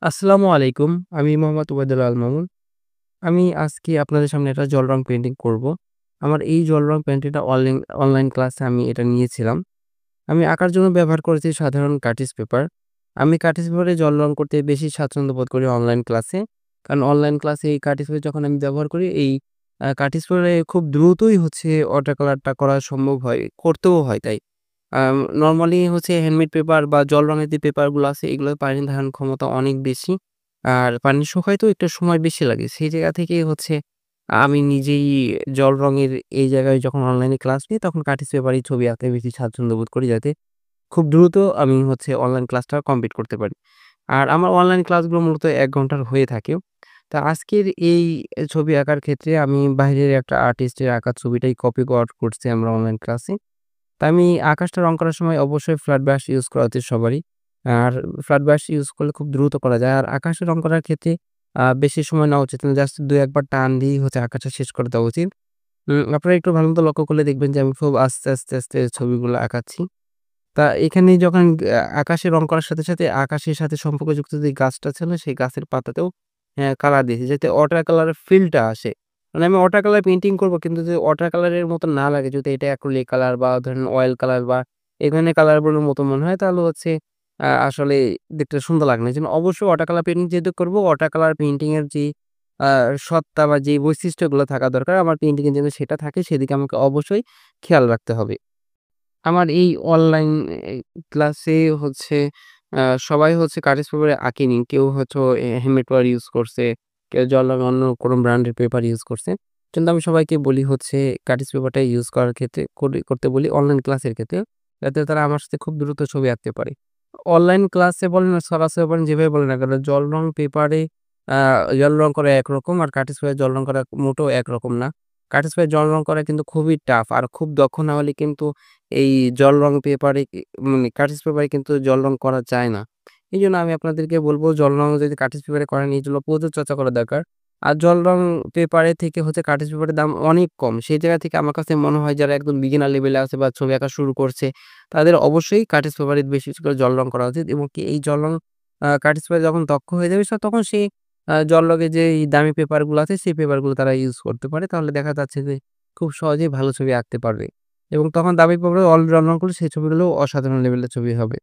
আসসালামু আলাইকুম। আমি মোহাম্মদ উবাইদুল আল মামুন। আমি আজকে আপনাদের সামনে একটা জল রং পেইন্টিং করব। আমার এই জল রং পেইন্টিংটা অনলাইন ক্লাসে আমি এটা নিয়েছিলাম। আমি আঁকার জন্য ব্যবহার করেছি সাধারণ কার্টিজ পেপার। আমি কার্টিজ পেপারে জল রং করতে বেশি স্বাচ্ছন্দ্য বোধ করি অনলাইন ক্লাসে। কারণ অনলাইন ক্লাসে এই কার্টিজ পেপার যখন আমি ব্যবহার করি, এই কার্টিজ পেপারে খুব দ্রুতই হচ্ছে ওয়াটার কালারটা করা সম্ভব হয়, করতেও হয় তাই। নরমালি হচ্ছে হ্যান্ডমেড পেপার বা জল রঙের যে পেপারগুলো আছে এগুলোর পানি ধারণ ক্ষমতা অনেক বেশি। আর পানি শুকাইতেও একটু সময় বেশি লাগে। সেই জায়গা থেকেই হচ্ছে আমি নিজেই জল রঙের এই জায়গায় যখন অনলাইনে ক্লাস নিই তখন কার্টিজ পেপারেই ছবি আঁকতে বেশি স্বাচ্ছন্দ্য বোধ করি, যাতে খুব দ্রুত আমি হচ্ছে অনলাইন ক্লাসটা কমপ্লিট করতে পারি। আর আমার অনলাইন ক্লাসগুলো মূলত ১ ঘন্টার হয়ে থাকে। তো আজকের এই ছবি আঁকার ক্ষেত্রে আমি বাইরের একটা আর্টিস্টের আঁকা ছবিটাই কপি করছি আমরা অনলাইন ক্লাসে। তা আমি আকাশটা রং করার সময় অবশ্যই ফ্ল্যাট ব্রাশ ইউজ করা উচিত সবারই। আর ফ্ল্যাট ব্রাশ ইউজ করলে খুব দ্রুত করা যায়। আর আকাশে রং করার ক্ষেত্রে বেশি সময় নেওয়া উচিত না। জাস্ট ২-১ বার টান দিয়েই হচ্ছে আঁকাটা শেষ করে দেওয়া উচিত। আপনারা একটু ভালো মতো লক্ষ্য করলে দেখবেন যে আমি খুব আস্তে আস্তে ছবিগুলো আঁকাচ্ছি। তা এখানে যখন আকাশে রং করার সাথে আকাশের সাথে সম্পর্কযুক্ত যে গাছটা ছিল সেই গাছের পাতাতেও কালার দিয়েছি, যাতে ওয়াটার কালারের ফিলটা আসে। মানে আমি ওয়াটার কালার পেইন্টিং করব, কিন্তু যদি ওয়াটার কালারের মতো না লাগে, যদি এটা অ্যাক্রিলিক কালার বা ধরেন অয়েল কালার বা এই ধরনের কালারগুলোর মতো মনে হয়, তাহলে হচ্ছে আসলে দেখতে সুন্দর লাগে না। এজন্য অবশ্যই ওয়াটার কালার পেইন্টিং যেহেতু করব, ওয়াটার কালার পেইন্টিং এর যে আ সত্তা বা যে বৈশিষ্ট্যগুলো থাকা দরকার আমার পেইন্টিং এ যেন সেটা থাকে, সেদিকে আমাকে অবশ্যই খেয়াল রাখতে হবে। আমার এই অনলাইন এ ক্লাসে হচ্ছে আ সবাই হচ্ছে কাগজ পেপারে আঁকেনি। কেউ হয়তো হ্যান্ডমেড পেপার ইউজ করছে, কেউ জলরঙ অন্য কোনো ব্র্যান্ডের পেপার ইউজ করছে। কিন্তু আমি সবাইকে বলি হচ্ছে কাগজ পেপারটা ইউজ করার ক্ষেত্রে করতে বলি অনলাইন ক্লাসের ক্ষেত্রে, যাতে তারা আমার সাথে খুব দ্রুত ছবি আঁকতে পারে। অনলাইন ক্লাসে বলেন আর সরাসরি বলেন, যেভাবে বলেন না কেন, জল রং পেপারে আ জল রং করা একরকম আর কার্টিজ পেপারে জল রং করা মোটেও একরকম না। কার্টিজ পেপারে জল রং করা কিন্তু খুবই টাফ। আর খুব দক্ষ না হলে কিন্তু এই জল রং পেপারে মানে কার্টিজ পেপারে কিন্তু জল রং করা যায় না। এইজন্য আমি আপনাদেরকে বলব, জল রং যদি কার্টিজ পেপারে করেন এই জন্য প্রচুর চর্চা করা দরকার। আর জল রং পেপারের থেকে হচ্ছে কার্টিজ পেপারের দাম অনেক কম। সেই জায়গা থেকে আমার কাছে মনে হয় যারা একদম বিগিনার লেভেলে আছে বা ছবি আঁকা শুরু করছে, তাদের অবশ্যই কার্টিজ পেপারে বেশি করে জল রং করা উচিত, এবং কি এই জল রং কার্টিজ পেপারে যখন দক্ষ হয়ে যাবে তখন সেই জল রঙের যে এই দামি পেপারগুলো আছে সেই পেপারগুলো তারা ইউজ করতে পারে। তাহলে দেখা যাচ্ছে যে খুব সহজেই ভালো ছবি আঁকতে পারবে। এবং তখন দামি পেপারে রং করলে সেই ছবিগুলো অসাধারণ লেভেলের ছবি হবে।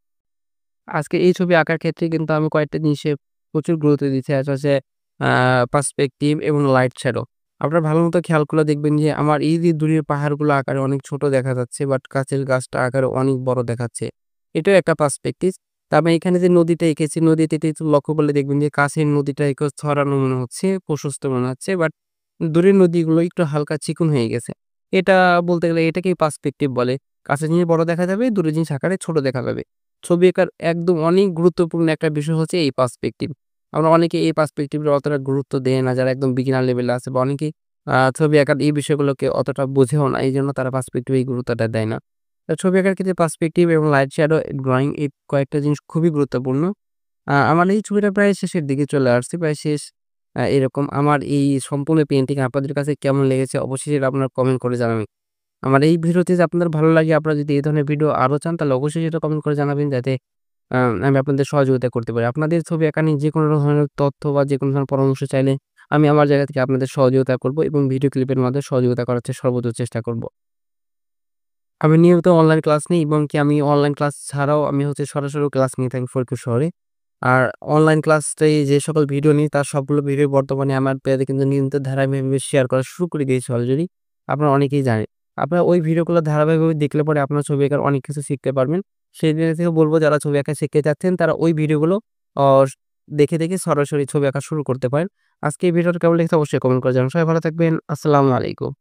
আজকে এই ছবি আঁকার ক্ষেত্রে কিন্তু আমি কয়েকটা জিনিসে প্রচুর গুরুত্ব দিচ্ছি। একটা হচ্ছে আ পার্সপেক্টিভ এবং লাইট শ্যাডো। আপনারা ভালোমতো খেয়াল করলে দেখবেন যে আমার এই যে দূরের পাহাড়গুলো আকারে অনেক ছোট দেখা যাচ্ছে, বাট কাছের গাছটা আকারে অনেক বড় দেখাচ্ছে। এটাও একটা পার্সপেক্টিভ। তারপরে এখানে যে নদীটা এঁকেছি, নদীতে একটু লক্ষ্য করলে দেখবেন যে কাছের নদীটা একটু ছড়ানো মনে হচ্ছে, প্রশস্ত মনে হচ্ছে। বাট দূরের নদীগুলো একটু হালকা চিকন হয়ে গেছে। এটা বলতে গেলে এটাকেই পার্সপেক্টিভ বলে। কাছের জিনিস বড় দেখা যাবে, দূরের জিনিস আকারে ছোট দেখা যাবে। ছবি আঁকার একদম অনেক গুরুত্বপূর্ণ একটা বিষয় হচ্ছে এই পার্সপেক্টিভ। আমরা অনেকে এই পার্সপেক্টিভ এর অতটা গুরুত্ব দেয় না, যারা একদম বিগিনার লেভেলে আছে, বা অনেকেই ছবি আঁকার এই বিষয়গুলোকে অতটা বোঝেও না। এইজন্য তারা পার্সপেক্টিভ এই গুরুত্বটা দেয় না। ছবি আঁকার ক্ষেত্রে পার্সপেক্টিভ এবং লাইট শ্যাডো ড্রইং এই কয়েকটা জিনিস খুবই গুরুত্বপূর্ণ। আমার এই ছবিটা প্রায় শেষের দিকে চলে আসছে। প্রায় শেষ। এরকম আমার এই সম্পূর্ণ পেইন্টিং আপনাদের কাছে কেমন লেগেছে অবশ্যই সেটা আপনারা কমেন্ট করে জানাবেন। আমার এই ভিডিওটি যদি আপনাদের ভালো লাগে, আপনারা যদি এই ধরনের ভিডিও আরো চান, তাহলে অবশ্যই সেটা কমেন্ট করে জানাবেন, যাতে আ আমি আপনাদের সহযোগিতা করতে পারি। আপনাদের ছবি আঁকা নিয়ে যেকোনো ধরনের তথ্য বা যেকোনো ধরনের পরামর্শ চাইলে আমি আমার জায়গা থেকে আপনাদের সহযোগিতা করব, এবং ভিডিও ক্লিপের মাধ্যমে সহযোগিতা করার সর্বোচ্চ চেষ্টা করব। আমি নিয়মিত অনলাইন ক্লাস নিই, এবং কি আমি অনলাইন ক্লাস ছাড়াও আমি হচ্ছে সরাসরি ক্লাস নিয়ে থাকি ফরিদপুর শহরে। আর অনলাইন ক্লাসটাই যে সকল ভিডিও নিই তার সবগুলো ভিডিও বর্তমানে আমার পেজে কিন্তু নিয়মিত ধারাবাহিকভাবে শেয়ার করা শুরু করে দিয়েছি অলরেডি। আপনারা অনেকেই জানেন। আপনারা ওই ভিডিওগুলো ধারাবাহিকভাবে দেখলে পরে আপনার ছবি আঁকার অনেক কিছু শিখতে পারবেন। সেই দিক থেকে বলব, যারা ছবি আঁকা শিখতে চাচ্ছেন তারা ওই ভিডিওগুলো অ দেখে সরাসরি ছবি আঁকা শুরু করতে পারেন। আজকে এই ভিডিওটা কেমন লেগেছে অবশ্যই কমেন্ট করে জানাবেন। সবাই ভালো থাকবেন। আসসালামু আলাইকুম।